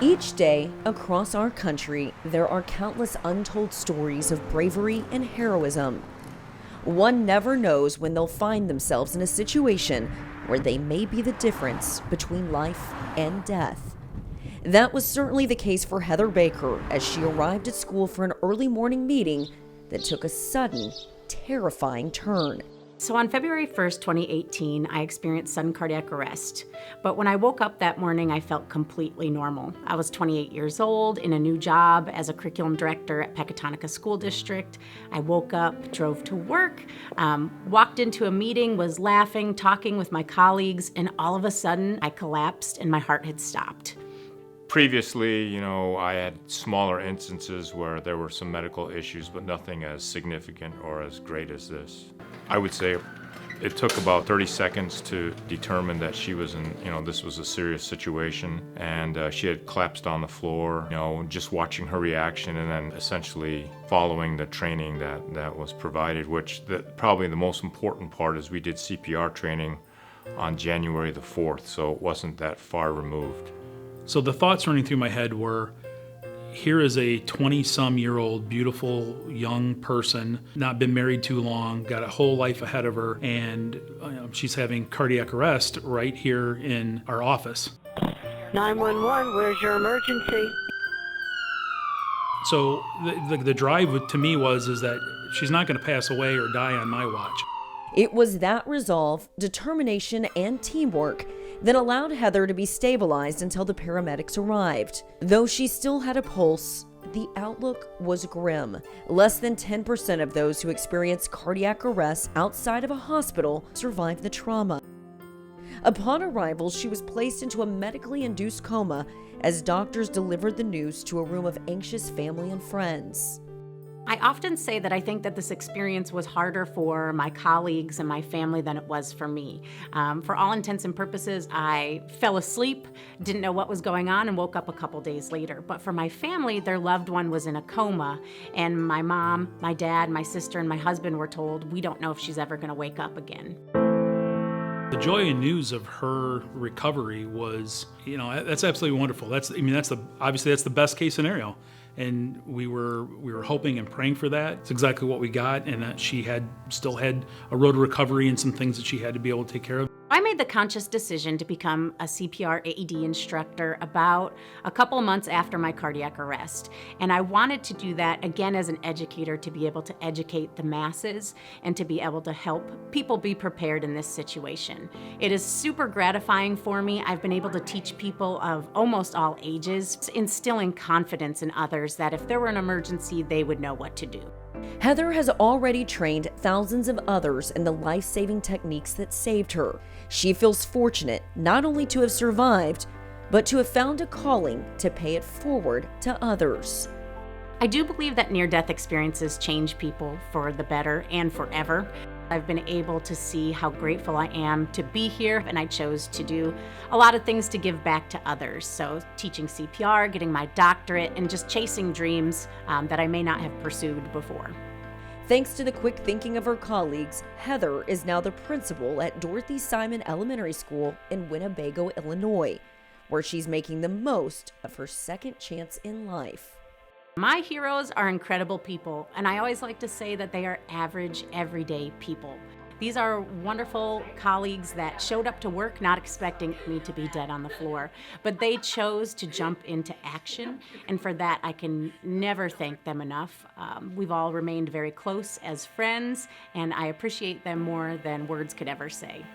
Each day, across our country, there are countless untold stories of bravery and heroism. One never knows when they'll find themselves in a situation where they may be the difference between life and death. That was certainly the case for Heather Baker as she arrived at school for an early morning meeting that took a sudden, terrifying turn. So on February 1st, 2018, I experienced sudden cardiac arrest. But when I woke up that morning, I felt completely normal. I was 28 years old in a new job as a curriculum director at Pecatonica School District. I woke up, drove to work, walked into a meeting, was laughing, talking with my colleagues, and all of a sudden I collapsed and my heart had stopped. Previously, I had smaller instances where there were some medical issues, but nothing as significant or as great as this. I would say it took about 30 seconds to determine that she was this was a serious situation, and she had collapsed on the floor, just watching her reaction and then essentially following the training that was provided, probably the most important part is we did CPR training on January the 4th, so it wasn't that far removed. So the thoughts running through my head were, here is a 20-some-year-old beautiful young person, not been married too long, got a whole life ahead of her, and she's having cardiac arrest right here in our office. 911, where's your emergency? So the drive to me is that she's not going to pass away or die on my watch. It was that resolve, determination, and teamwork that allowed Heather to be stabilized until the paramedics arrived. Though she still had a pulse, the outlook was grim. Less than 10% of those who experience cardiac arrest outside of a hospital survive the trauma. Upon arrival, she was placed into a medically induced coma as doctors delivered the news to a room of anxious family and friends. I often say that I think that this experience was harder for my colleagues and my family than it was for me. For all intents and purposes, I fell asleep, didn't know what was going on, and woke up a couple days later. But for my family, their loved one was in a coma, and my mom, my dad, my sister, and my husband were told, we don't know if she's ever going to wake up again. The joy and news of her recovery was, that's absolutely wonderful. Obviously that's the best case scenario. And we were hoping and praying for that. It's exactly what we got, and that she still had a road to recovery and some things that she had to be able to take care of. I made the conscious decision to become a CPR AED instructor about a couple months after my cardiac arrest. And I wanted to do that again as an educator, to be able to educate the masses and to be able to help people be prepared in this situation. It is super gratifying for me. I've been able to teach people of almost all ages, instilling confidence in others that if there were an emergency, they would know what to do. Heather has already trained thousands of others in the life-saving techniques that saved her. She feels fortunate not only to have survived, but to have found a calling to pay it forward to others. I do believe that near-death experiences change people for the better and forever. I've been able to see how grateful I am to be here, and I chose to do a lot of things to give back to others. So teaching CPR, getting my doctorate, and just chasing dreams that I may not have pursued before. Thanks to the quick thinking of her colleagues, Heather is now the principal at Dorothy Simon Elementary School in Winnebago, Illinois, where she's making the most of her second chance in life. My heroes are incredible people, and I always like to say that they are average, everyday people. These are wonderful colleagues that showed up to work not expecting me to be dead on the floor, but they chose to jump into action, and for that I can never thank them enough. We've all remained very close as friends, and I appreciate them more than words could ever say.